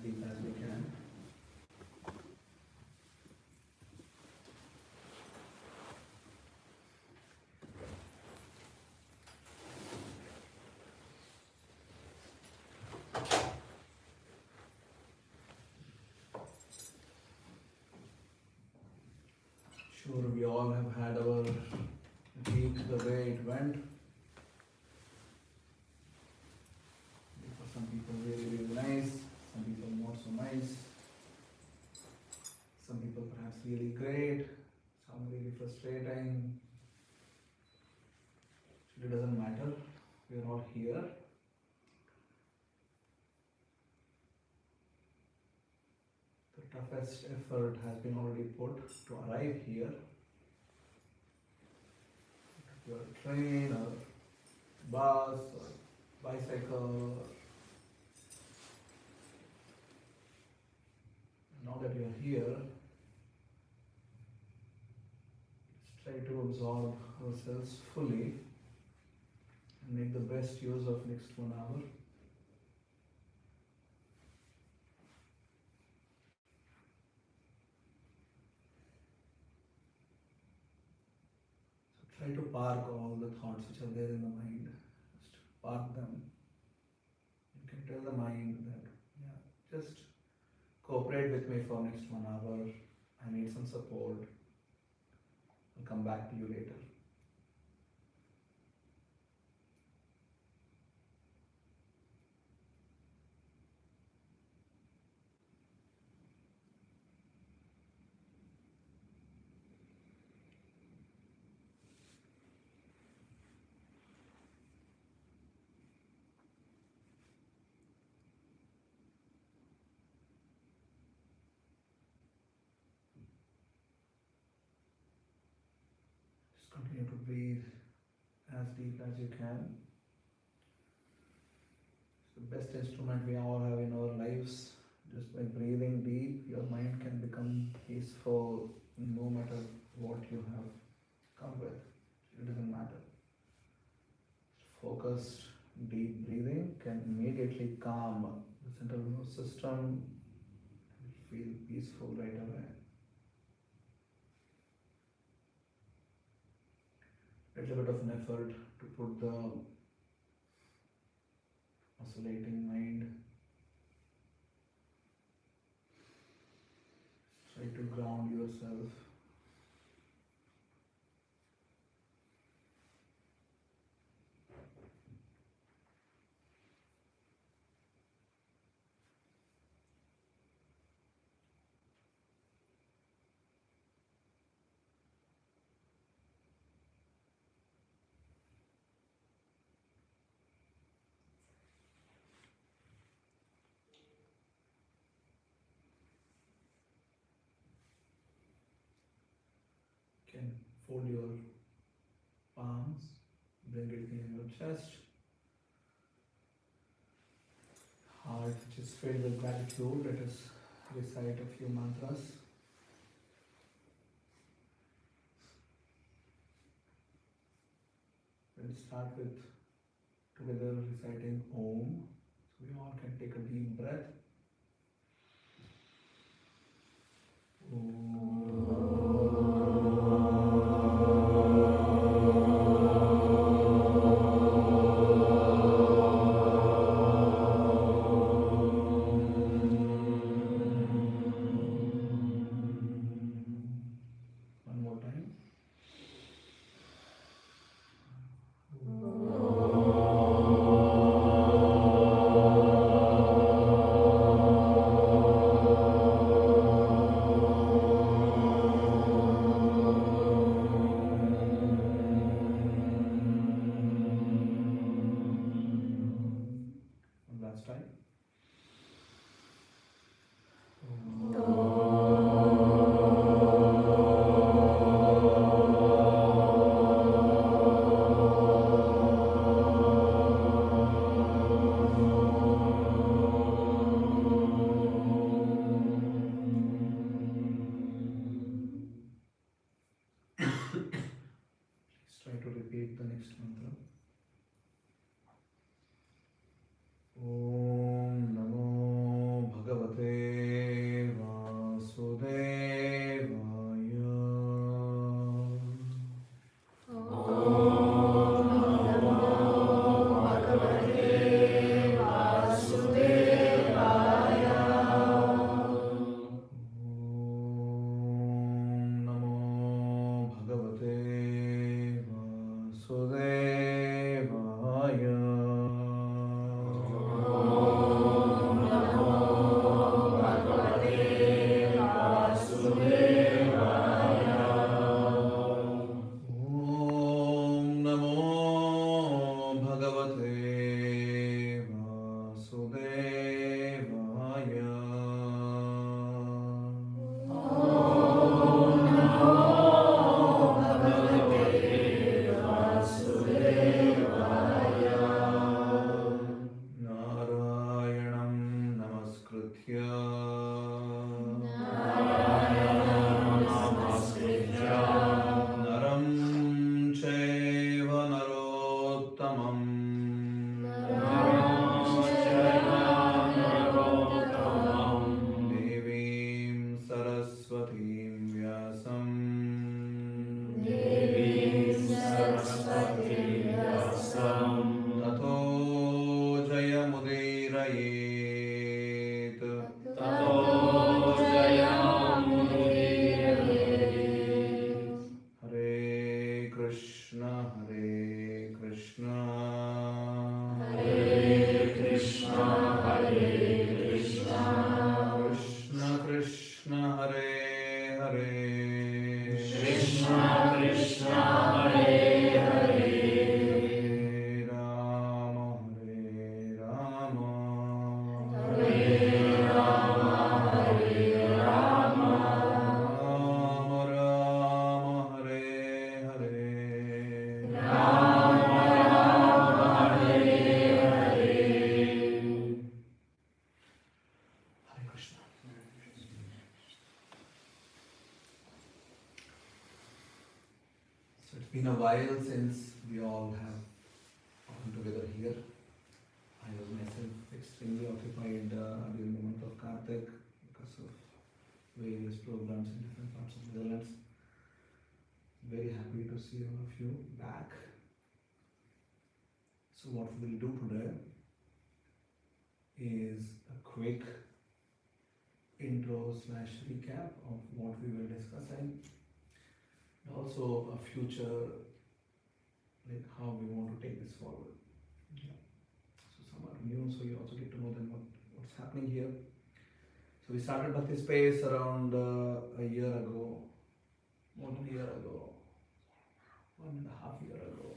deep as we can. Sure, we all have had our week the way it went. For some people really, really nice, some people not so nice, some people perhaps really great, some really frustrating. It doesn't matter, we are all here. The toughest effort has been already put to arrive here. Your train or bus or bicycle. Now that you are here, let's try to absorb ourselves fully and make the best use of next 1 hour. Try to park all the thoughts which are there in the mind. Just park them. You can tell the mind that, yeah, just cooperate with me for next 1 hour. I need some support. I'll come back to you later. Just continue to breathe as deep as you can. It's the best instrument we all have in our lives. Just by breathing deep, your mind can become peaceful no matter what you have come with. It doesn't matter. Focused, deep breathing can immediately calm the central nervous system and feel peaceful right away. Little bit of an effort to put the oscillating mind. Try to ground yourself. You can fold your palms, bring it near your chest. Heart which is filled with gratitude, let us recite a few mantras. We'll start with together reciting Om. So we all can take a deep breath. One more time. One last time. Please try to repeat the next mantra. Om Namo Bhagavate been a while since we all have come together here. I was myself extremely occupied during the month of Kartik because of various programs in different parts of the Netherlands. Very happy to see all of you back. So what we'll do today is a quick intro / recap of what we were discussing. Also a future, like how we want to take this forward. Yeah. So some are new, so you also get to know then what's happening here. So we started Bhakti Space around a year ago, more than a year ago, 1.5 years ago,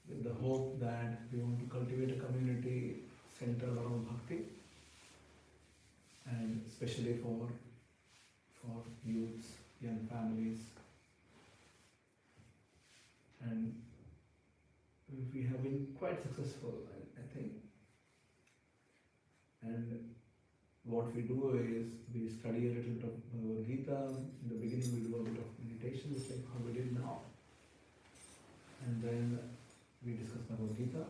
with the hope that we want to cultivate a community centered around Bhakti, and especially for youths, young families. And we have been quite successful, I think. And what we do is we study a little bit of Bhagavad Gita. In the beginning we do a bit of meditation, just like how we did now. And then we discuss Bhagavad Gita.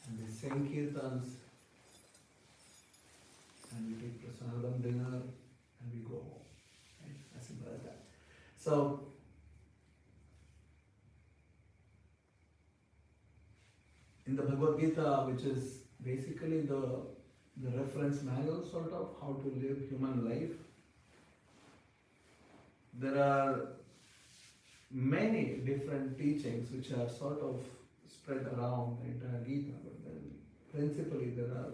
And we sing kirtans. And we take prasadam dinner and we go home. Right? As simple as that. So, in the Bhagavad Gita, which is basically the reference manual sort of how to live human life, there are many different teachings which are sort of spread around the entire Gita, but then principally there are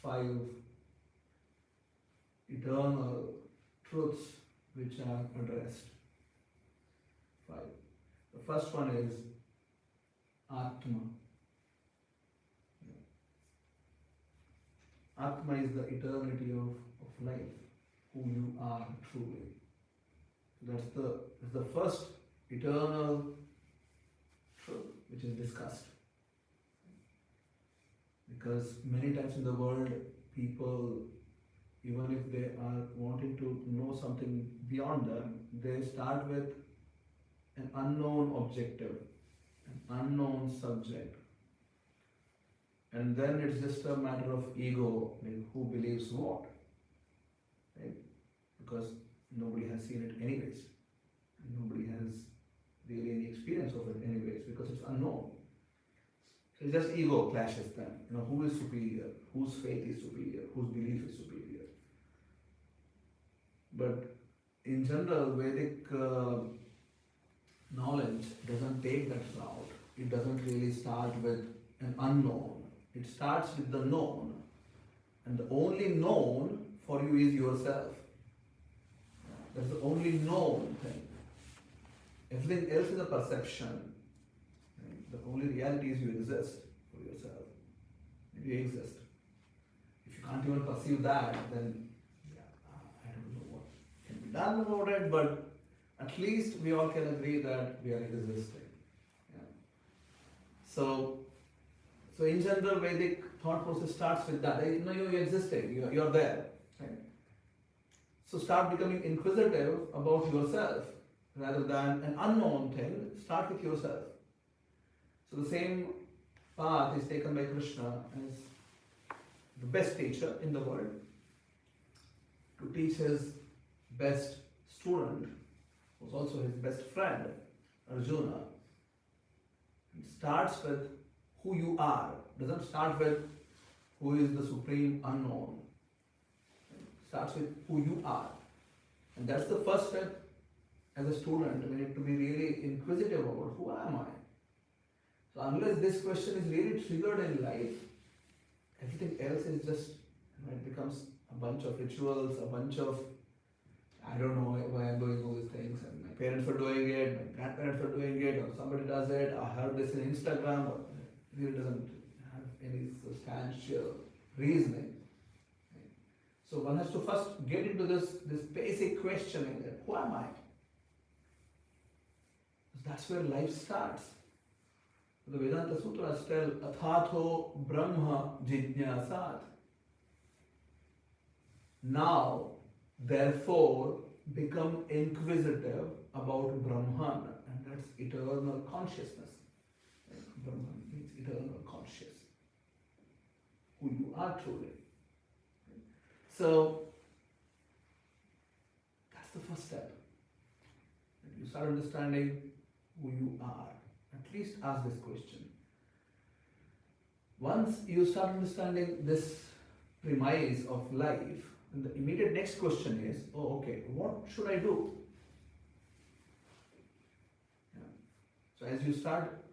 5 eternal truths which are addressed. 5. The first one is Atma. Atma is the eternity of life, who you are truly. That's the first eternal truth which is discussed. Because many times in the world, people, even if they are wanting to know something beyond them, they start with an unknown objective, an unknown subject. And then it's just a matter of ego, like who believes what, right? Because nobody has seen it anyways. Nobody has really any experience of it anyways, because it's unknown. So it's just ego clashes then. Who is superior, whose faith is superior, whose belief is superior. But in general, Vedic knowledge doesn't take that route. It doesn't really start with an unknown. It starts with the known, and the only known for you is yourself. That's the only known thing. Everything else is a perception. The only reality is you exist for yourself. You exist. If you can't even perceive that, then I don't know what can be done about it, but at least we all can agree that we are existing. Yeah. So in general, Vedic thought process starts with that. You're existing, you're there. Right? So start becoming inquisitive about yourself rather than an unknown thing. Start with yourself. So the same path is taken by Krishna as the best teacher in the world to teach his best student, who's also his best friend, Arjuna. He starts with who you are. Doesn't start with who is the supreme unknown. It starts with who you are. And that's the first step as a student. We need to be really inquisitive about who am I. So unless this question is really triggered in life, everything else is just, it becomes a bunch of rituals, a bunch of, I don't know why I'm doing all these things, and my parents are doing it, my grandparents are doing it, or somebody does it, I heard this in Instagram, or it really doesn't have any substantial reasoning. So one has to first get into this basic questioning, that who am I? That's where life starts. The Vedanta Sutras tell, Athatho Brahma Jijnasat. Now, therefore, become inquisitive about Brahman, and that's eternal consciousness. Brahman means eternal conscious, who you are truly. So that's the first step. You start understanding who you are. At least ask this question. Once you start understanding this premise of life, then the immediate next question is, oh, okay, what should I do? Yeah. So as you start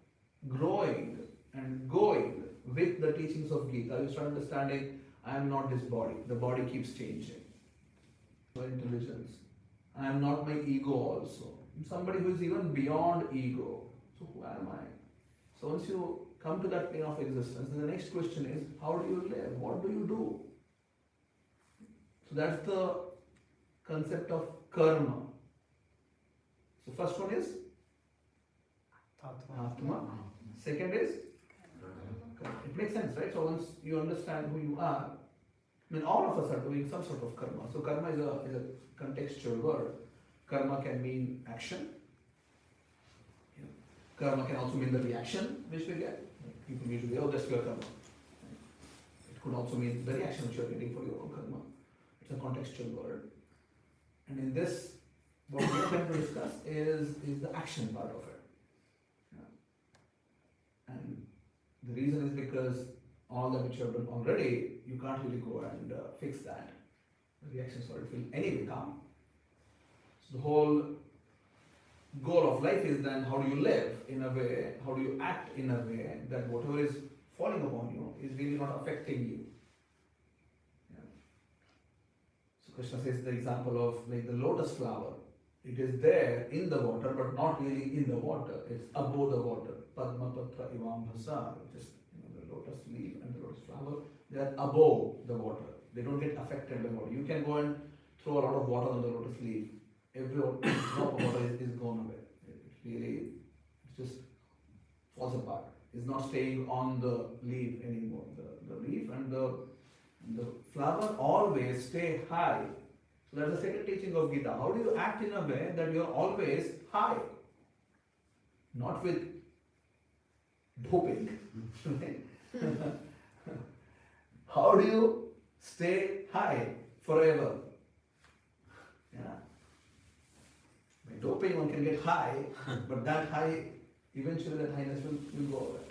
growing and going with the teachings of Gita, you start understanding, I am not this body. The body keeps changing. So intelligence. I am not my ego also. I'm somebody who is even beyond ego. So who am I? So once you come to that plane of existence, then the next question is, how do you live? What do you do? So that's the concept of karma. So first one is Atma. Second is karma. It makes sense, right? So once you understand who you are, I mean, all of us are doing some sort of karma. So karma is a contextual word. Karma can mean action. Yeah. Karma can also mean the reaction which we get. People usually, oh, that's your karma. It could also mean the reaction which you are getting for your own karma. It's a contextual word. And in this, what we are trying to discuss is the action part of it. Yeah. And the reason is because all that which you have done already, you can't really go and fix that. The reaction sort of will anyway come. So the whole goal of life is then how do you live in a way, how do you act in a way that whatever is falling upon you is really not affecting you. Yeah. So Krishna says the example of like the lotus flower. It is there in the water but not really in the water. It's above the water. Padma patra ivam bhasa. Just the lotus leaf and the lotus flower, they are above the water. They don't get affected by water. You can go and throw a lot of water on the lotus leaf. Every drop of water is gone away. It just falls apart. It's not staying on the leaf anymore. The leaf and the flower always stay high. So that's the second teaching of Gita. How do you act in a way that you are always high? Not with doping. How do you stay high forever? Yeah. By doping one can get high, but that high, eventually that highness will go away.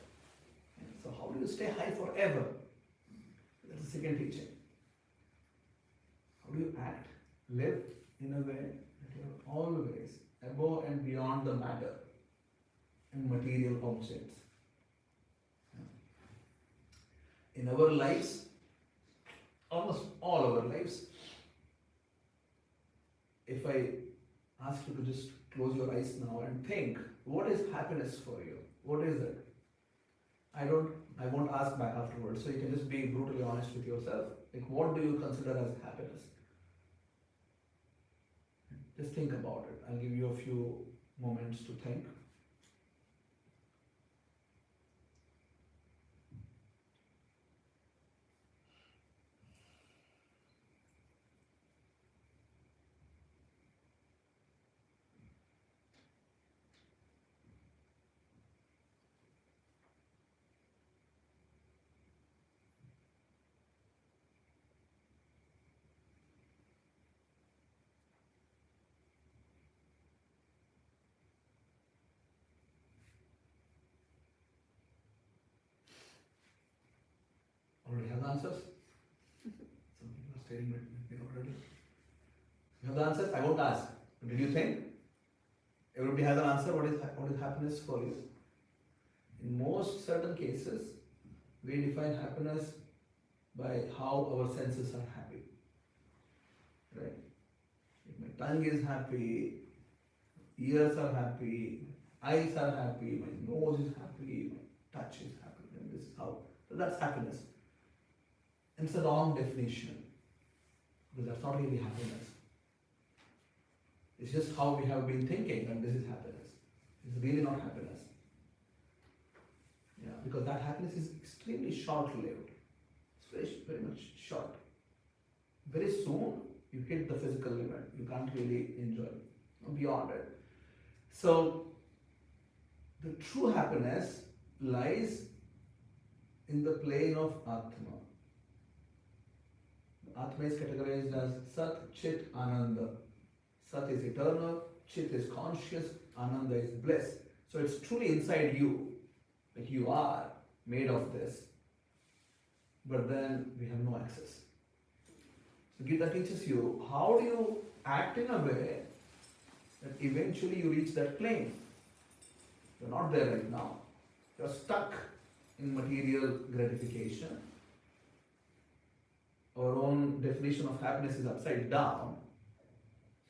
So how do you stay high forever? That's the second teaching. How do you act, live in a way that you are always above and beyond the matter and material objects? In our lives, almost all our lives, if I ask you to just close your eyes now and think, what is happiness for you? What is it? I won't ask back afterwards, so you can just be brutally honest with yourself. Like, what do you consider as happiness? Just think about it. I'll give you a few moments to think. Already have the answers? Some people are staring at me already. You have the answers? I won't ask. But did you think? Everybody has an answer. What is happiness for you? In most certain cases, we define happiness by how our senses are happy. Right? If my tongue is happy, ears are happy, eyes are happy, my nose is happy, my touch is happy, then this is how. So that's happiness. And it's a wrong definition, because that's not really happiness. It's just how we have been thinking that this is happiness. It's really not happiness. Yeah, because that happiness is extremely short-lived. It's very much short. Very soon, You hit the physical limit. You can't really enjoy beyond it. So the true happiness lies in the plane of Atma. Atma is categorized as Sat, Chit, Ananda. Sat is eternal, Chit is conscious, Ananda is bliss. So it's truly inside you. Like you are made of this. But then we have no access. So Gita teaches you how do you act in a way that eventually you reach that plane. You're not there right now. You're stuck in material gratification. Our own definition of happiness is upside down.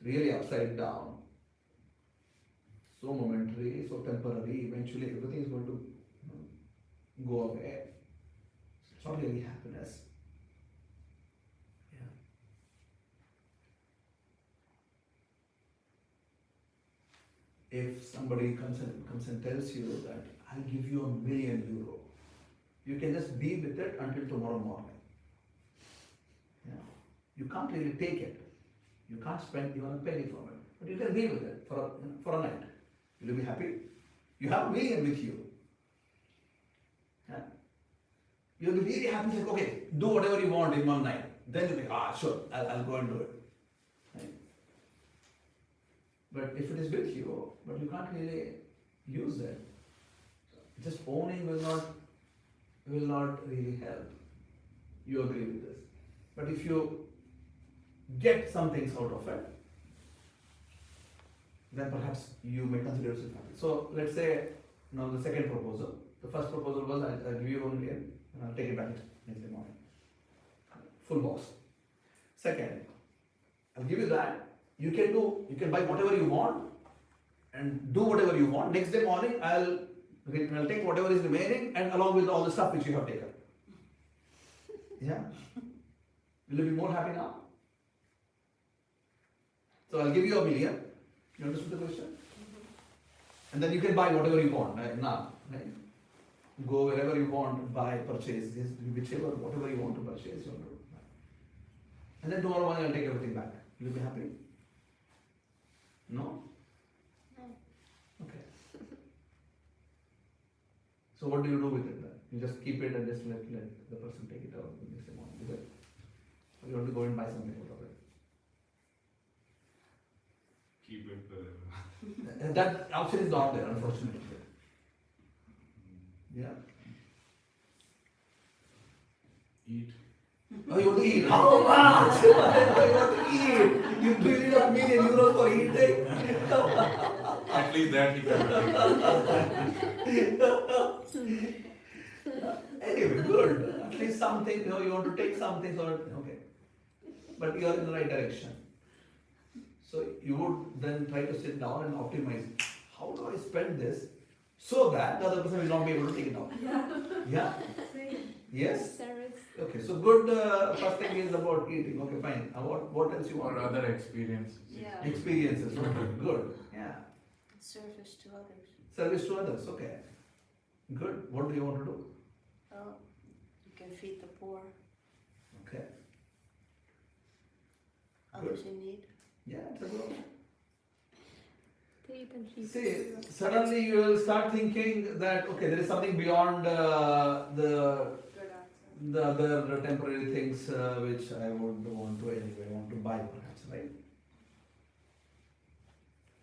Really upside down. So momentary, so temporary. Eventually everything is going to go away. It's not really happiness. If somebody comes and tells you that I'll give you €1,000,000, you can just be with it until tomorrow morning. Yeah. You can't really take it. You can't spend even a penny from it. But you can be with it for a night. Will you be happy? You have $1,000,000 with you. Yeah. You'll be really happy, like, okay, do whatever you want in one night. Then you think, sure, I'll go and do it. Right? But if it is with you, but you can't really use it, just owning will not really help. You agree with this. But if you get some things out of it, then perhaps you may consider yourself happy. So let's say now the second proposal. The first proposal was I'll give you $1,000,000 and I'll take it back next day morning. Full box. Second, I'll give you that. You can buy whatever you want and do whatever you want. Next day morning, I'll take whatever is remaining and along with all the stuff which you have taken. Yeah? Will you be more happy now? So I'll give you $1,000,000. You understood the question? And then you can buy whatever you want now. Right? Go wherever you want, buy, purchase, whatever you want to purchase. You want to buy. And then tomorrow morning I'll take everything back. Will you be happy? No? No. Okay. So what do you do with it then? You just keep it and just let the person take it out the next morning. Is it? Or you want to go and buy something out of it? Keep it forever. That option is not there, unfortunately. Yeah. Eat. Oh, you want to eat? How much? You want to eat? You need €1,000,000 for eating? At least that he can. Anyway, good. At least something, you want to take something, so okay. But you are in the right direction. So you would then try to sit down and optimize. How do I spend this so that the other person will not be able to take it out? Yeah? Yes? Service. Okay, so good. First thing is about eating. Okay, fine. What else you want? Or other experiences. Yeah. Experiences. Okay, good. Yeah. Service to others. Service to others. Okay. Good. What do you want to do? Well, you can feed the poor, Okay. others in need. Yeah, it's a good. See, See, suddenly you will start thinking that okay, there is something beyond the other temporary things which I would want to anyway, want to buy perhaps, right?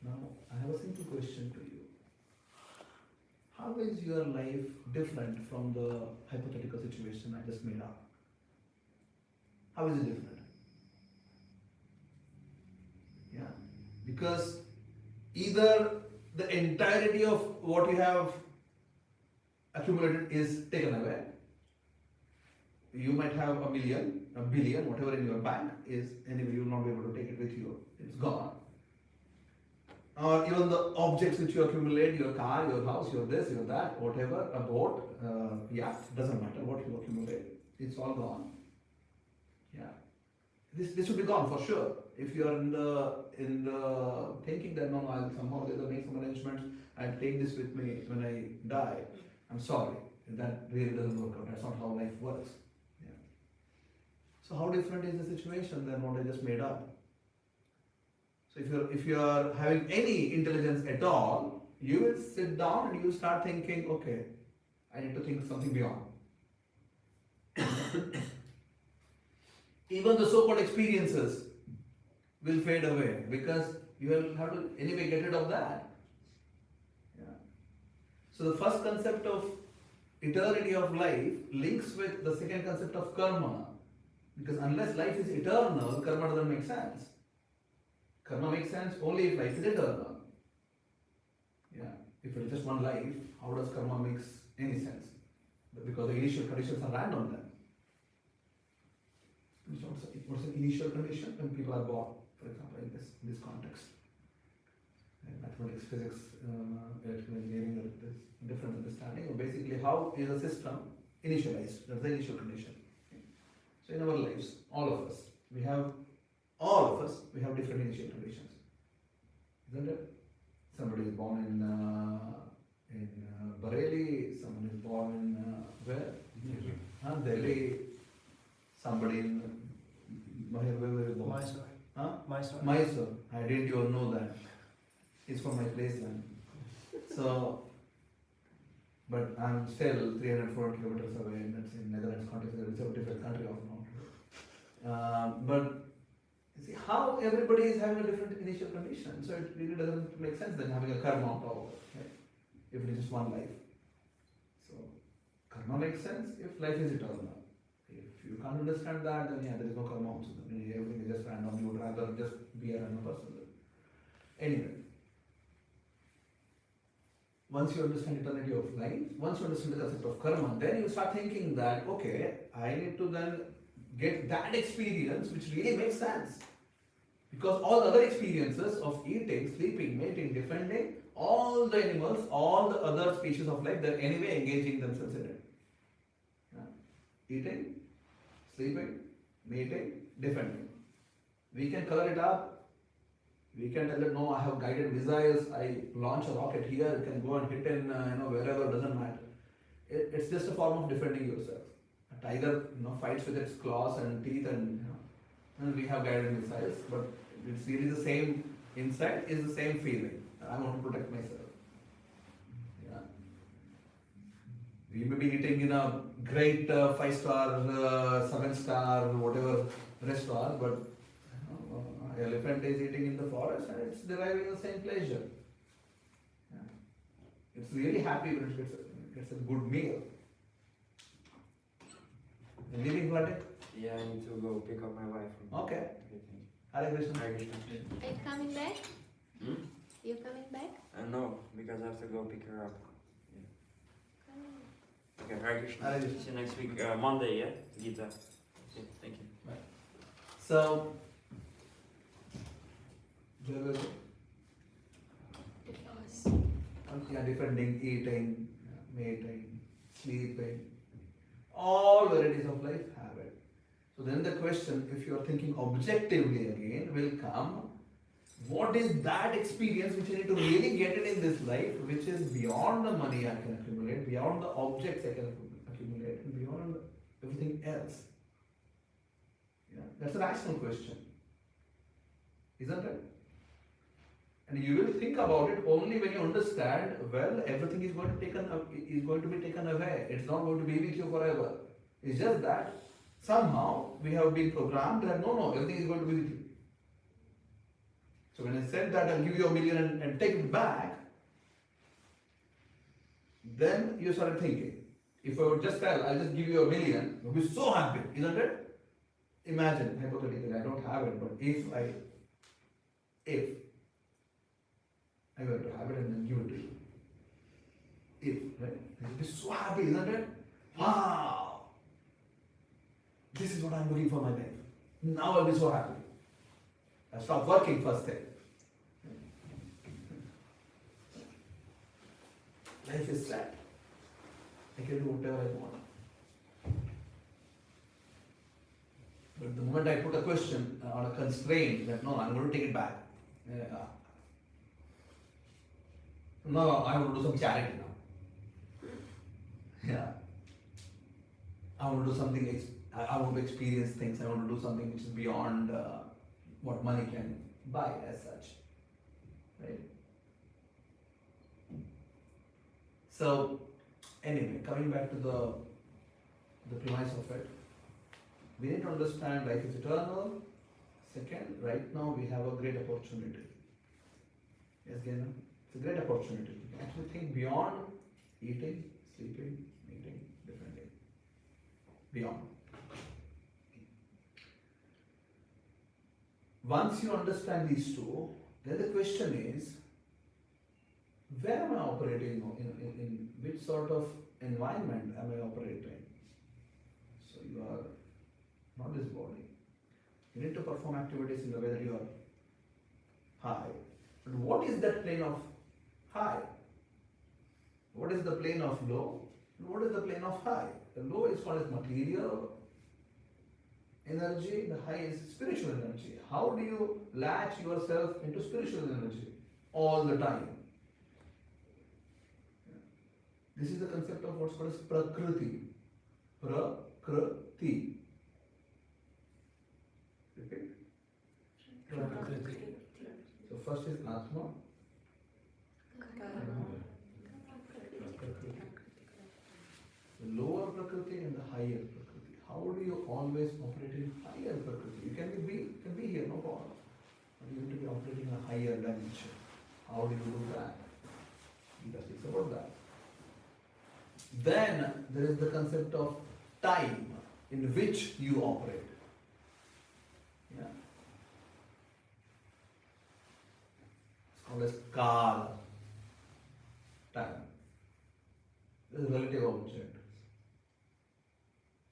Now, I have a simple question to you. How is your life different from the hypothetical situation I just made up? How is it different? Yeah, because either the entirety of what you have accumulated is taken away. You might have $1 million, $1 billion, whatever in your bank is, anyway you will not be able to take it with you. It's gone. Or even the objects which you accumulate, your car, your house, your this, your that, whatever, a boat, yacht, doesn't matter what you accumulate. It's all gone. Yeah. This should be gone for sure. If you are in the thinking that no, I'll somehow make some arrangements, I'll take this with me when I die. I'm sorry, that really doesn't work out. That's not how life works. Yeah. So how different is the situation than what I just made up? So if you are having any intelligence at all, you will sit down and you will start thinking, okay, I need to think something beyond. Even the so-called experiences will fade away because you will have to anyway get rid of that. Yeah. So the first concept of eternity of life links with the second concept of karma, because unless life is eternal, karma doesn't make sense. Karma makes sense only if life is eternal. Yeah. If it's just one life, how does karma make any sense? Because the initial conditions are random then. What's an initial condition when people are born, for example, in this context? In mathematics, physics, electrical engineering, there's different understanding of basically how is a system initialized. That's the initial condition. So in our lives, all of us, we have different initial conditions. Isn't it? Somebody is born in Bareilly, someone is born in where? Delhi. Somebody in where is born? Mysore. Huh? Mysore. Mysore. I didn't even know that. It's from my place then. So, but I'm still 304 kilometers away, and that's in Netherlands context. It's a different country of now. But you see how everybody is having a different initial condition. So it really doesn't make sense then having a karma on top of it, right? If it is just one life. So karma makes sense if life is eternal. If you can't understand that, then yeah, there is no karma also. Then everything is just random. You would rather just be a random person. Anyway, once you understand eternity of life, once you understand the concept of karma, then you start thinking that, okay, I need to then get that experience which really makes sense. Because all the other experiences of eating, sleeping, mating, defending, all the animals, all the other species of life, they're anyway engaging themselves in it. Yeah. Eating, sleeping, mating, defending. We can color it up. We can tell it, no, I have guided missiles, I launch a rocket here, it can go and hit in wherever, doesn't matter. It's just a form of defending yourself. A tiger fights with its claws and teeth and we have guided missiles, but it's really the same inside, is the same feeling. I want to protect myself. Yeah. We may be eating in a great 5-star, 7-star, whatever restaurant, but elephant is eating in the forest and it's deriving the same pleasure. Yeah. It's really happy when it gets a good meal. Anything, Vlade? Yeah, I need to go pick up my wife from Okay. everything. Hare Krishna. Hare Krishna. Are you coming back? Hmm? You coming back? No, because I have to go pick her up. Coming. Okay, Hare Krishna. Hare Krishna. See you next week, Monday, yeah? Gita. Okay, thank you. So, where was it? Because Yeah, defending, eating, mating, sleeping, all varieties of life have it. So then the question, if you are thinking objectively again, will come, what is that experience which I need to really get it in this life, which is beyond the money I can accumulate, beyond the objects I can accumulate, and beyond everything else? Yeah, that's a rational question, isn't it? And you will think about it only when you understand, well, everything is going to be taken away. It's not going to be with you forever. It's just that somehow we have been programmed that no, everything is going to be with you. So when I said that I'll give you $1 million and take it back, then you started thinking, if I would just tell, I'll just give you $1 million, you'll be so happy, isn't it? Imagine, hypothetically, I don't have it, but if I were to have it and then give it to you. Right? You'll be so happy, isn't it? Wow! This is what I'm looking for in my life. Now I'll be so happy. I'll stop working first thing. Life is sad. I can do whatever I want. But the moment I put a question or a constraint that no, I'm going to take it back. No, I want to do some charity now. Yeah. I want to do something, I want to experience things, I want to do something which is beyond what money can buy as such. Right? So, anyway, coming back to the premise of it, we need to understand life is eternal. Second, right now we have a great opportunity. Yes, Gena? It's a great opportunity. You can actually think beyond eating, sleeping, eating, differently. Beyond. Once you understand these two, then the question is, where am I operating? In which sort of environment am I operating? So you are not this body. You need to perform activities in the way that you are high. But what is that plane of high? What is the plane of low? And what is the plane of high? The low is called as material energy, the high is spiritual energy. How do you latch yourself into spiritual energy all the time? This is the concept of what's called as prakriti. Prakriti. Repeat. Prakriti. So first is Atma. The lower Prakriti and the higher Prakriti. How do you always operate in higher Prakriti? You can be here, no problem. But you need to be operating in a higher dimension. How do you do that? Gita speaks about that. Then there is the concept of time in which you operate. Yeah. It's called as kala. Time. This is a relative object.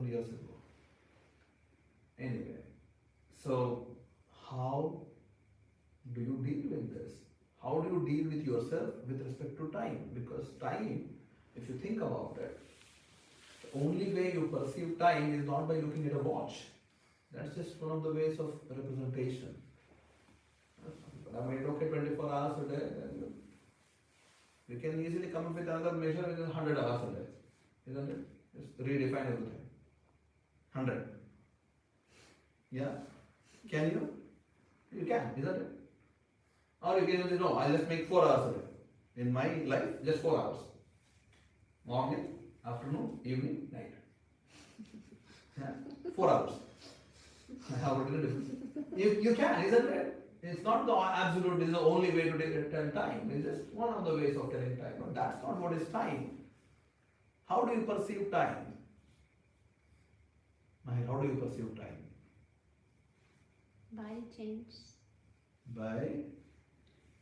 Years ago. Anyway, so how do you deal with this? How do you deal with yourself with respect to time? Because time, if you think about it, the only way you perceive time is not by looking at a watch. That's just one of the ways of representation. I mean, okay, 24 hours a day, then we can easily come up with another measure within 100 hours a day, isn't it? Just redefine everything. 100. Yeah? Can you? You can, isn't it? Or you can say, no, I'll just make 4 hours a day. In my life, just 4 hours. Morning, afternoon, evening, night. Yeah? 4 hours. How would you do? You can, isn't it? It's not the absolute, this is the only way to tell time. It's just one of the ways of telling time. But that's not what is time. How do you perceive time? How do you perceive time? Body change. By?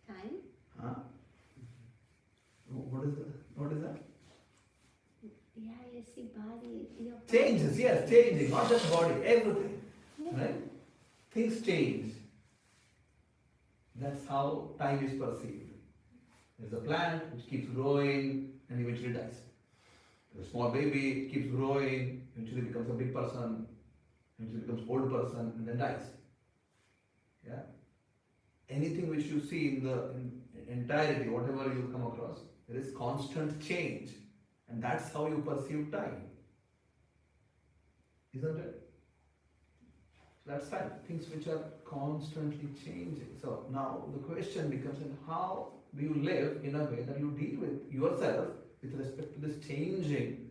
Time. Huh? What is that? Yeah, you see body. Your body. Changes, yes, changing, not just body, everything. Yeah. Right? Things change. That's how time is perceived. There's a plant which keeps growing and eventually dies. A small baby keeps growing, eventually becomes a big person, eventually becomes old person, and then dies. Yeah. Anything which you see in entirety, whatever you come across, there is constant change, and that's how you perceive time, isn't it? That's right. Things which are constantly changing. So now the question becomes, how do you live in a way that you deal with yourself with respect to this changing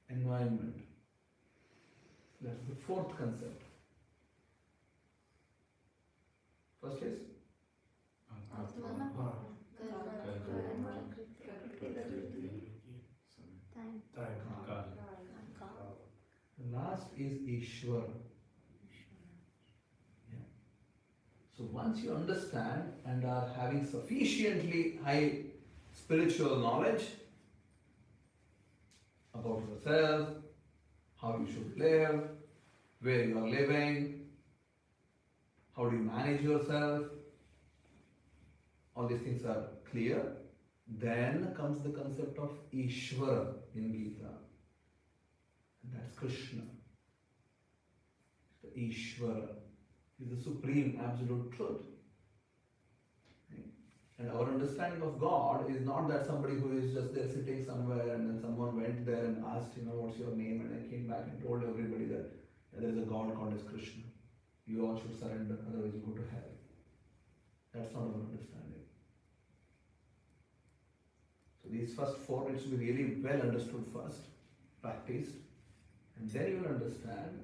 environment? That's the fourth concept. First is Time. the last is Ishwar. Yeah. So once you understand and are having sufficiently high spiritual knowledge about yourself, how you should live, where you are living, how do you manage yourself, all these things are clear, then comes the concept of Ishvara in Gita. And that's Krishna. The Ishvara is the supreme absolute truth. And our understanding of God is not that somebody who is just there sitting somewhere and then someone went there and asked, what's your name? And I came back and told everybody that there is a God called as Krishna. You all should surrender, otherwise you go to hell. That's not our understanding. So these first four needs to be really well understood first, practiced, and then you will understand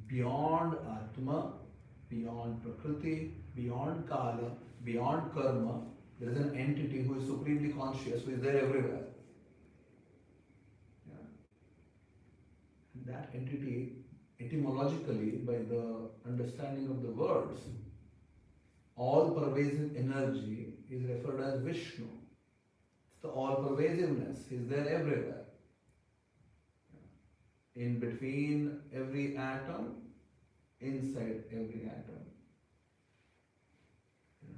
beyond Atma, beyond Prakriti, beyond Kala, beyond Karma, there is an entity who is supremely conscious, who is there everywhere. Yeah. And that entity, etymologically, by the understanding of the words, all-pervasive energy is referred as Vishnu. It's the all-pervasiveness. He is there everywhere. In between every atom, inside every atom.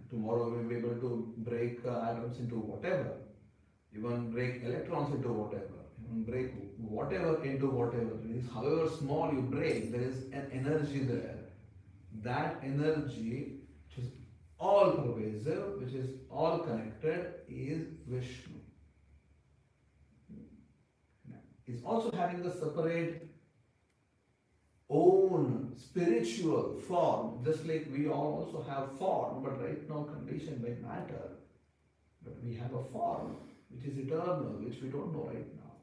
Tomorrow we'll be able to break atoms into whatever. Even break electrons into whatever. Even break whatever into whatever. However small you break, there is an energy there. That energy, which is all pervasive, which is all connected, is Vishnu. Is also having a separate own spiritual form, just like we all also have form, but right now conditioned by matter. But we have a form which is eternal, which we don't know right now.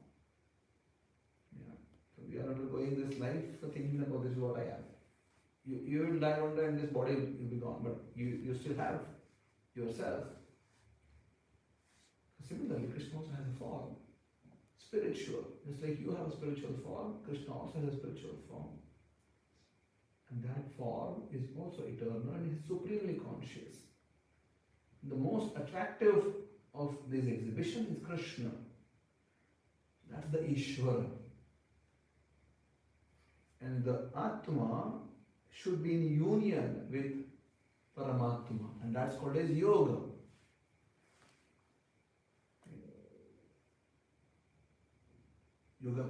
Yeah. So we are undergoing this life thinking about this is what I am. You will die one day and this body will be gone, but you still have yourself. Similarly, Krishna also has a form. Spiritual. Just like you have a spiritual form, Krishna also has a spiritual form. And that form is also eternal and is supremely conscious. The most attractive of this exhibition is Krishna. That's the Ishvara. And the Atma should be in union with Paramatma, and that's called as yoga.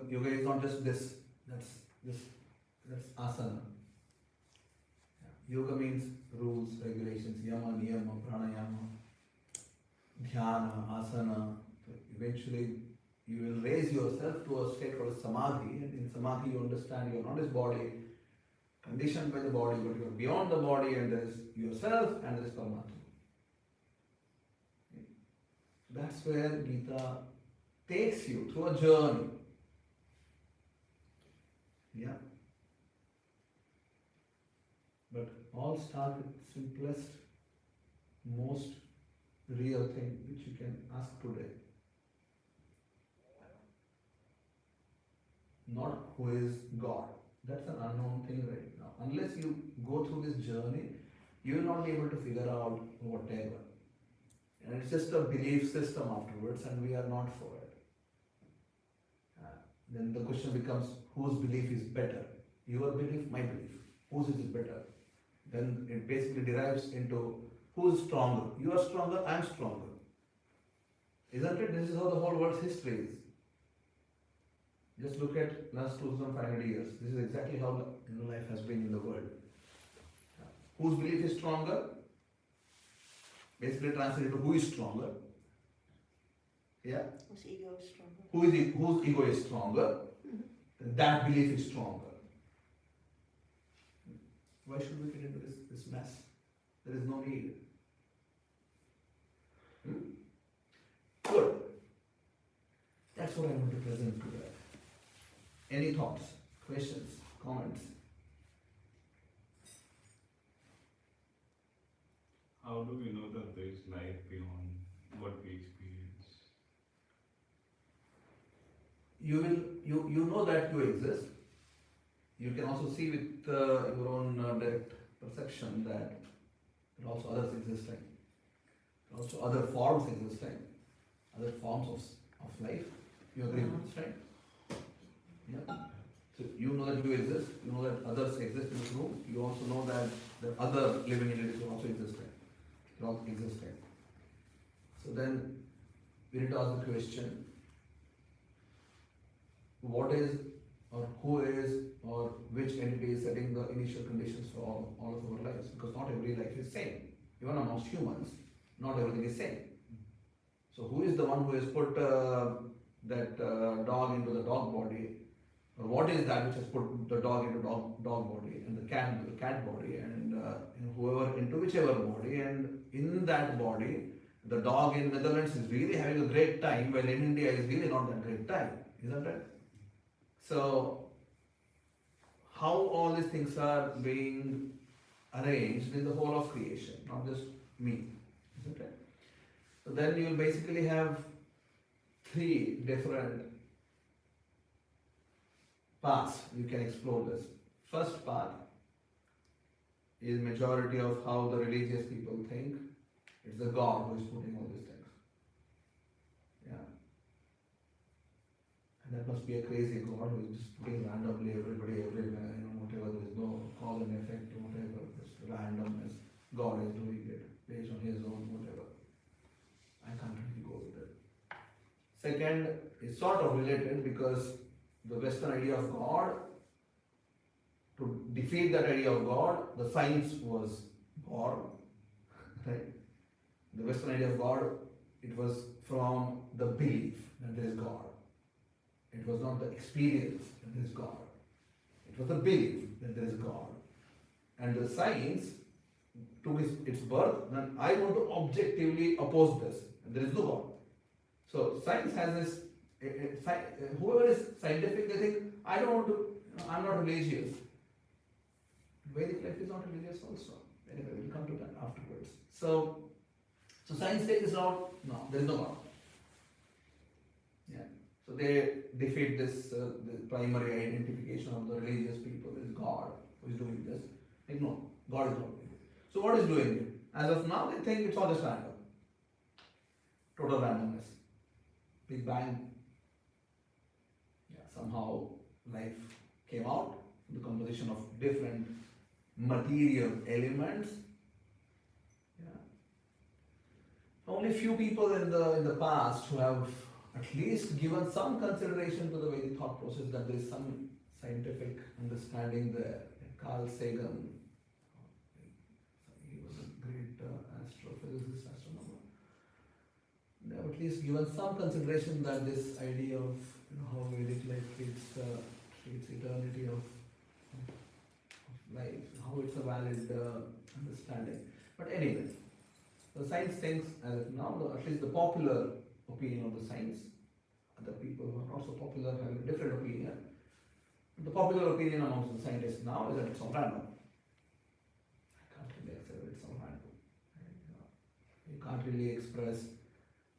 Yoga is not just this. That's asana. Yoga means rules, regulations, yama, niyama, pranayama, dhyana, asana. So eventually, you will raise yourself to a state called samadhi, and in samadhi you understand you are not this body, conditioned by the body, but you are beyond the body, and there is yourself and there is Paramatma. That's where Gita takes you through a journey. Yeah. But all start with simplest, most real thing which you can ask today. Not who is God. That's an unknown thing right now. Unless you go through this journey, you will not be able to figure out whatever. And it's just a belief system afterwards, and we are not for it. Then the question becomes, whose belief is better? Your belief, my belief. Whose is better? Then it basically derives into who's stronger. You are stronger, I am stronger. Isn't it? This is how the whole world's history is. Just look at last 2,500 years. This is exactly how life has been in the world. Whose belief is stronger? Basically translated to who is stronger. Yeah? Whose ego is stronger? Whose ego is stronger? That belief is stronger. Why should we get into this mess? There is no need. Good. That's what I want to present today. Any thoughts, questions, comments? How do we know that there is life beyond what we experience? You know that you exist. You can also see with your own direct perception that there are also others existing. There are also other forms existing, other forms of life. You agree with this, right? Yeah. So you know that you exist, you know that others exist in this room, you also know that the other living entities are also existing. They're all existing. So then we need to ask the question, what is or who is or which entity is setting the initial conditions for all of our lives? Because not every life is same. even amongst humans, not everything is same. So who is the one who has put that dog into the dog body? Or what is that which has put the dog into dog body and the cat into the cat body and whoever into whichever body, and in that body the dog in Netherlands is really having a great time while in India is really not that great time, isn't it? So how all these things are being arranged in the whole of creation, not just me, isn't it? So then you will basically have three different paths you can explore this. First path is majority of how the religious people think. It's the God who is putting all these things. Yeah. And that must be a crazy God who is just putting randomly everybody everywhere, whatever, there is no cause and effect, whatever, just randomness. God is doing it based on his own whatever. I can't really go with it. Second is sort of related because the Western idea of God, to defeat that idea of God, the science was born, right? The Western idea of God, it was from the belief that there is God. It was not the experience that there is God. It was the belief that there is God. And the science took its birth, and I want to objectively oppose this, and there is no God. So science has this, whoever is scientific, they think, I don't want to, I'm not religious. Vedic life is not religious also. Anyway, we'll come to that afterwards. So science takes this out, no, there is no God. Yeah. So they defeat this the primary identification of the religious people is God who is doing this. Like, no, God is not doing it. So what is doing it? As of now, they think it's all just random. Total randomness. Big Bang. Yeah, somehow life came out, the composition of different material elements. Yeah. Only few people in the past who have at least given some consideration to the Vedic thought process that there is some scientific understanding there. Carl Sagan, he was a great astrophysicist, astronomer. They have at least given some consideration that this idea of how Vedic life treats eternity of life, how it's a valid understanding. But anyway, the science thinks as of now, at least the popular opinion of the science, other people who are not so popular have a different opinion. The popular opinion amongst the scientists now is that it's all random. I can't really accept it's all random. You can't really express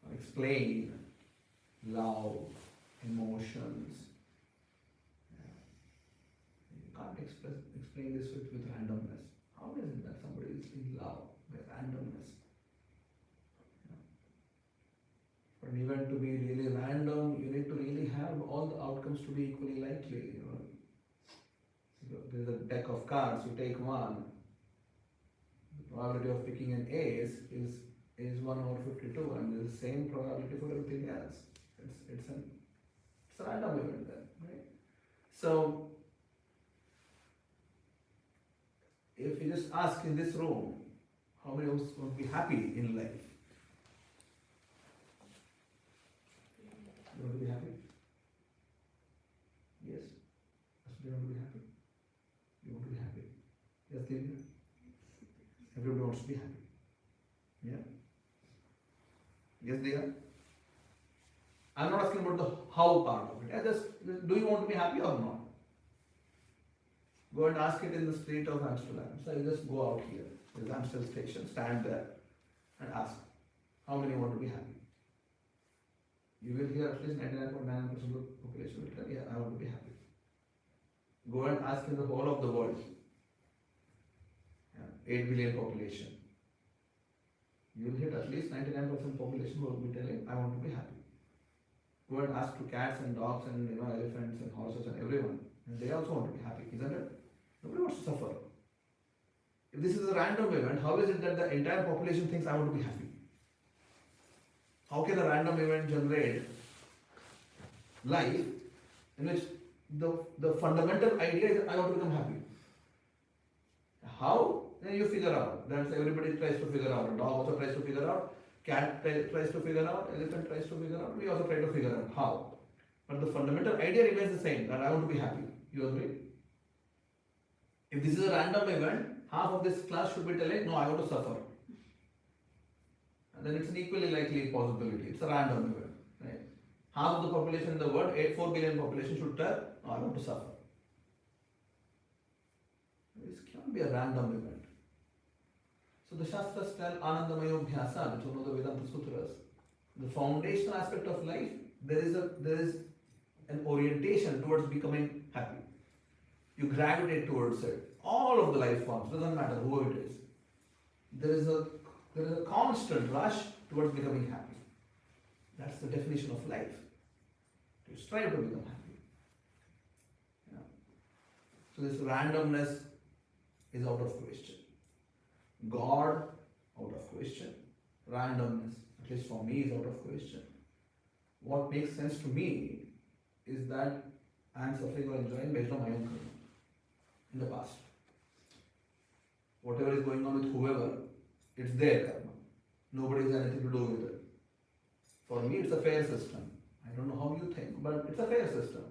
or explain love, emotions. You can't explain this with randomness. How is it that somebody is in love with randomness? For an event to be really random, you need to really have all the outcomes to be equally likely. So there's a deck of cards, you take one. The probability of picking an ace is 1 over 52, and there's the same probability for everything else. It's a random event then, right? So if you just ask in this room, how many of us would be happy in life? You want to be happy? Yes? You want to be happy? You want to be happy? Yes, Divya? Everybody wants to be happy. Yeah? Yes, Divya? I'm not asking about the how part of it. I just, do you want to be happy or not? Go and ask it in the street of Amsterdam. So you just go out here, there's Amsterdam station, stand there and ask, how many want to be happy? You will hear at least 99.9% of the population will tell, yeah, I want to be happy. Go and ask in the whole of the world, 8 billion population. You will hit at least 99% population who will be telling, I want to be happy. Go and ask to cats and dogs and elephants and horses and everyone, and they also want to be happy, isn't it? Nobody wants to suffer. If this is a random event, how is it that the entire population thinks I want to be happy? How can a random event generate life in which the fundamental idea is that I want to become happy? How? Then you figure out. That's everybody tries to figure out. A dog also tries to figure out. Cat tries to figure out. Elephant tries to figure out. We also try to figure out how. But the fundamental idea remains the same. That I want to be happy. You agree? If this is a random event, half of this class should be telling, no, I want to suffer. And then it's an equally likely possibility. It's a random event. Right? Half of the population in the world, 4 billion population should tell, no, I want to suffer. This cannot be a random event. So the Shastras tell Anandamayo Bhyasa, which is one of the Vedanta Sutras. The foundational aspect of life, there is an orientation towards becoming happy. You gravitate towards it. All of the life forms, doesn't matter who it is. There is a constant rush towards becoming happy. That's the definition of life. To strive to become happy. Yeah. So this randomness is out of question. God, out of question. Randomness, at least for me, is out of question. What makes sense to me is that I am suffering or enjoying based on my own karma in the past. Whatever is going on with whoever, it's their karma. Nobody has anything to do with it. For me, it's a fair system. I don't know how you think, but it's a fair system.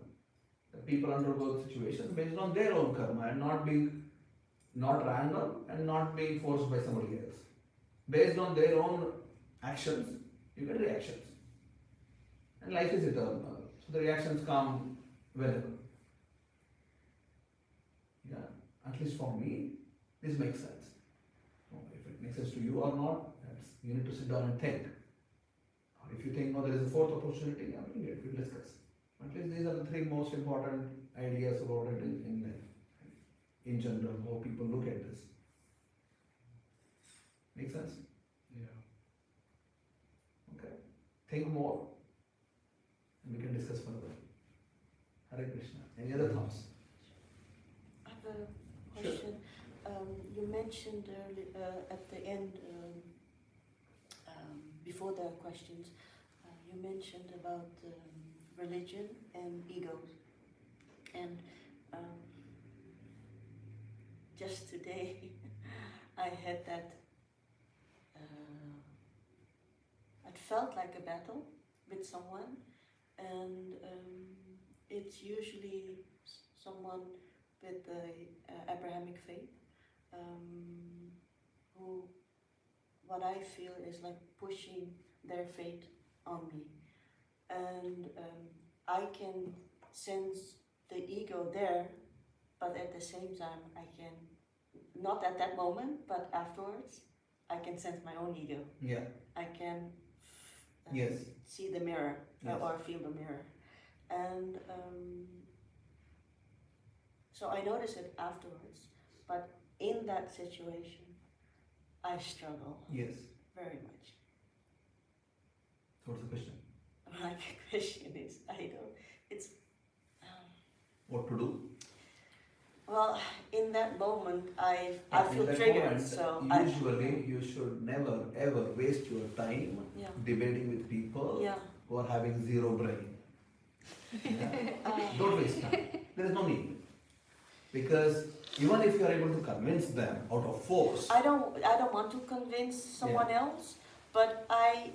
That people undergo situations based on their own karma and not random and not being forced by somebody else. Based on their own actions, you get reactions. And life is eternal. So the reactions come whenever. Yeah, at least for me, this makes sense. If it makes sense to you or not, you need to sit down and think. Or if you think, no, there is a fourth opportunity, we'll discuss. At least these are the 3 most important ideas about it in life. In general, how people look at this. Make sense? Yeah. Okay. Think more. And we can discuss further. Hare Krishna. Any other thoughts? I have a question. You mentioned at the end, before the questions, you mentioned about religion and egos. And just today, I had that, it felt like a battle with someone, and it's usually someone with the Abrahamic faith, who, what I feel is like pushing their faith on me. And I can sense the ego there, but at the same time I can, not at that moment, but afterwards, I can sense my own ego. Yeah. I can Yes. see the mirror, Yes. or feel the mirror. And so I notice it afterwards, but in that situation, I struggle Yes. very much. So what's the question? My question is, it's, What to do? well, in that moment, I In feel that triggered, moment, so usually you should never ever waste your time yeah, debating with people yeah. who are having zero brain. Yeah? Don't waste time. There is no need. Because even if you are able to convince them out of force, I don't want to convince someone else, but I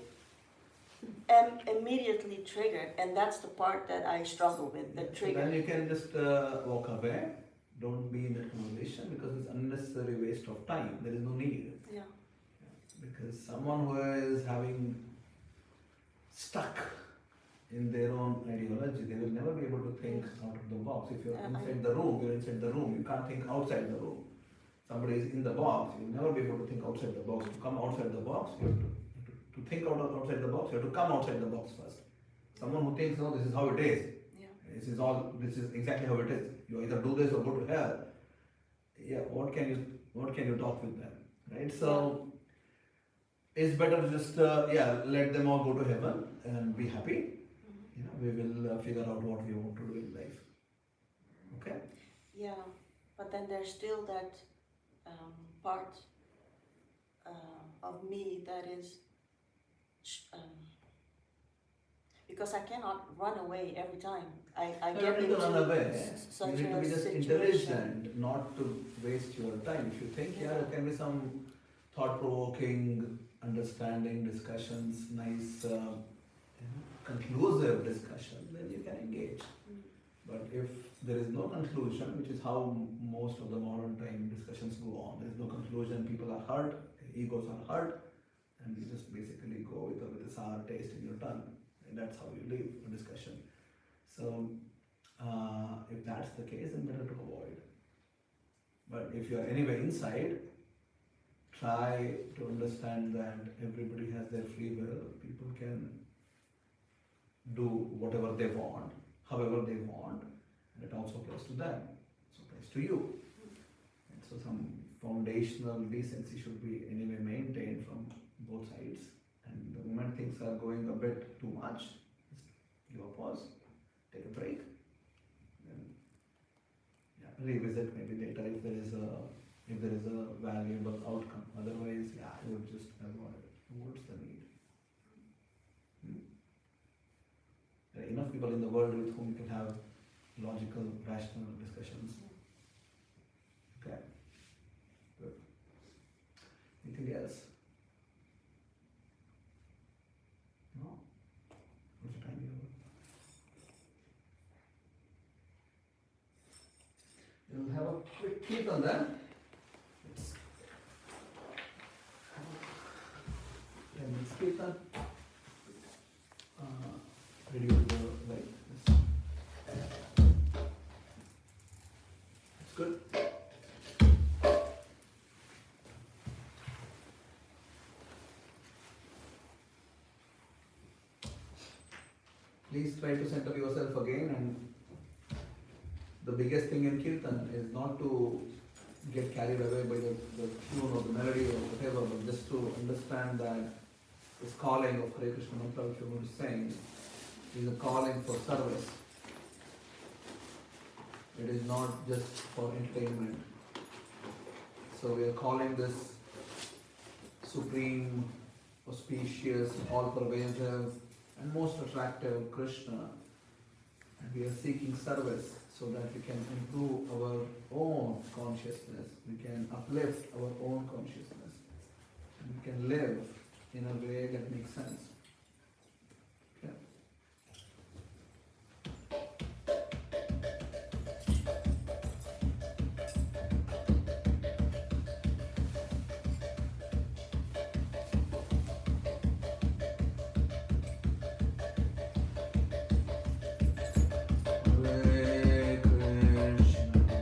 am immediately triggered, and that's the part that I struggle with, the so trigger. then you can just walk away. Don't be in that conversation because it's unnecessary waste of time. There is no need. Yeah. Because someone who is having stuck in their own ideology, they will never be able to think out of the box. If you're inside the room, you're inside the room. You can't think outside the room. Somebody is in the box, you'll never be able to think outside the box. To come outside the box, you have to think outside the box, you have to come outside the box first. Someone who thinks, no, this is how it is. Yeah. This is exactly how it is. You either do this or go to hell. Yeah, what can you talk with them? Right? So it's better to just let them all go to heaven and be happy. We will figure out what we want to do in life. Okay? Yeah, but then there's still that part of me that is, because I cannot run away every time. I You get don't need to run into away. such You need to a be just situation. intelligent, not to waste your time. If you think, yeah, there can be some thought-provoking, understanding discussions, nice, conclusive discussion, then you can engage. Mm. But if there is no conclusion, which is how most of the modern time discussions go on, there is no conclusion, people are hurt, egos are hurt, and you just basically go with a sour taste in your tongue. And that's how you leave a discussion. So, if that's the case, then better to avoid. But if you are anyway inside, try to understand that everybody has their free will. People can do whatever they want, however they want, and it also applies to them. It applies to you. And so some foundational decency should be anyway maintained from both sides. And the moment things are going a bit too much, just give a pause, take a break, then revisit maybe later if there is a valuable outcome. Otherwise, I would just avoid it. What's the need? There are enough people in the world with whom you can have logical, rational discussions. Okay. Good. Anything else? No? What's the time here? We'll have a quick kirtan then. Let's kirtan. Reduce the light. That's good. Please try to center yourself again, and the biggest thing in kirtan is not to get carried away by the tune or the melody or whatever, but just to understand that this calling of Hare Krishna mantra which you're going to sing is a calling for service. It is not just for entertainment. So we are calling this supreme, auspicious, all-pervasive and most attractive Krishna, and we are seeking service so that we can improve our own consciousness, we can uplift our own consciousness, and we can live in a way that makes sense. Okay. Hare Krishna,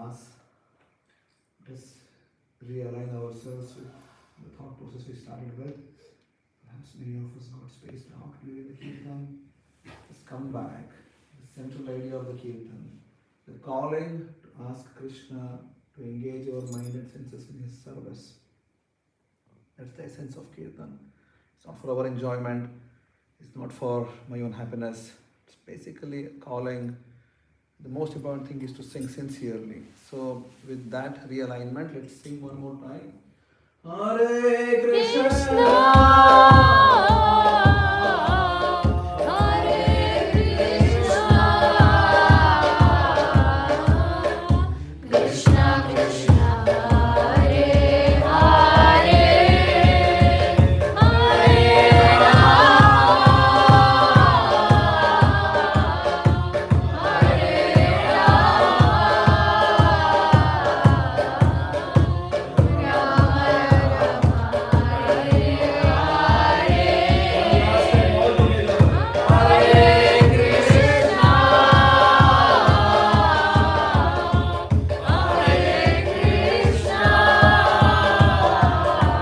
Mass. Let us realign ourselves with the thought process we started with. Perhaps many of us got spaced out during the Kirtan. Let's come back. The central idea of the Kirtan. The calling to ask Krishna to engage our mind and senses in His service. That's the essence of Kirtan. It's not for our enjoyment. It's not for my own happiness. It's basically a calling. The most important thing is to sing sincerely. So with that realignment, let's sing one more time. Hare Krishna. Krishna